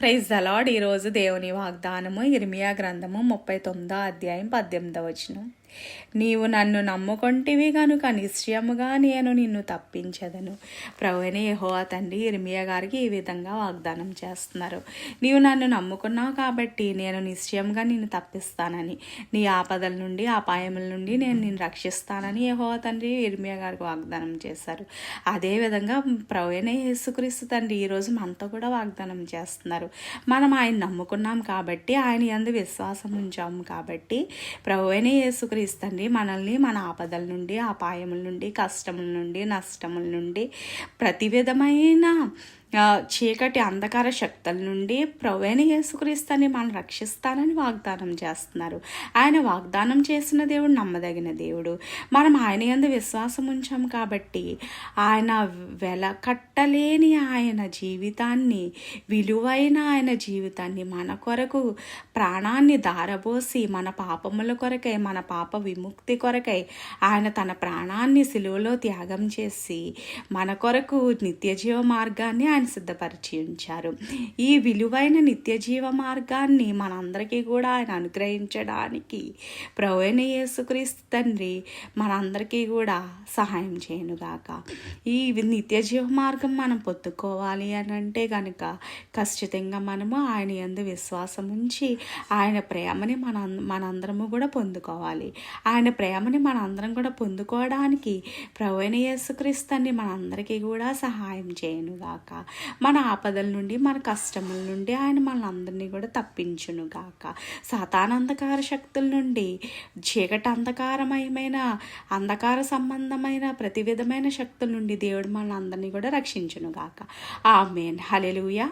Praise the lord. ఈరోజు దేవుని వాగ్దానము ఇర్మియా గ్రంథము 39వ అధ్యాయం 18వ వచనం. నీవు నన్ను నమ్ముకొంటివి గనుక నిశ్చయముగా నేను నిన్ను తప్పించదను. ప్రభువైన యెహోవా తండ్రి ఇర్మియా గారికి ఈ విధంగా వాగ్దానం చేస్తున్నారు. నీవు నన్ను నమ్ముకున్నావు కాబట్టి నేను నిశ్చయంగా నిన్ను తప్పిస్తానని, నీ ఆపదల నుండి అపాయముల నుండి నేను నిన్ను రక్షిస్తానని యెహోవా తండ్రి ఇర్మియా గారికి వాగ్దానం చేశారు. అదేవిధంగా ప్రభువైన యేసుక్రీస్తు తండ్రి ఈరోజు మనతో కూడా వాగ్దానం చేస్తున్నారు. మనం ఆయన నమ్ముకున్నాం కాబట్టి, ఆయన యందు విశ్వాసం ఉంచాము కాబట్టి ప్రభువైన యేసుక్రీస్తు తండ్రి మనల్ని మన ఆపదల నుండి అపాయముల నుండి కష్టముల నుండి నష్టముల నుండి ప్రతి విధమైన చీకటి అంధకార శక్తుల నుండి ప్రభువైన యేసుక్రీస్తుని మనం రక్షిస్తానని వాగ్దానం చేస్తున్నారు. ఆయన వాగ్దానం చేసిన దేవుడు నమ్మదగిన దేవుడు. మనం ఆయన యందు విశ్వాసం ఉంచాం కాబట్టి ఆయన వెలకట్టలేని ఆయన జీవితాన్ని, విలువైన ఆయన జీవితాన్ని మన కొరకు ప్రాణాన్ని దారబోసి మన పాపముల కొరకై, మన పాప విముక్తి కొరకై ఆయన తన ప్రాణాన్ని సిలువలో త్యాగం చేసి మన కొరకు నిత్య జీవ మార్గాన్ని ఆయన సిద్ధపరిచి ఉంచారు. ఈ విలువైన నిత్య జీవ మార్గాన్ని మనందరికీ కూడా ఆయన అనుగ్రహించడానికి ప్రభువైన యేసుక్రీస్తు తండ్రి మనందరికీ కూడా సహాయం చేయనుగాక. ఈ నిత్య జీవ మార్గం మనం పొందుకోవాలి అని అంటే కనుక ఖచ్చితంగా మనము ఆయన యందు విశ్వాసం ఉంచి ఆయన ప్రేమని మనందరము కూడా పొందుకోవాలి. ఆయన ప్రేమని మనందరం కూడా పొందుకోవడానికి ప్రభువైన యేసుక్రీస్తుని మనందరికీ కూడా సహాయం చేయనుగాక. మన ఆపదల నుండి, మన కష్టముల నుండి ఆయన మనందరినీ కూడా తప్పించునుగాక. సాతానంధకార శక్తుల నుండి, చీకటి అంధకారమయమైన అంధకార సంబంధమైన ప్రతి విధమైన శక్తుల నుండి దేవుడు మనందరినీ కూడా రక్షించునుగాక. ఆమేన్. హల్లెలూయా.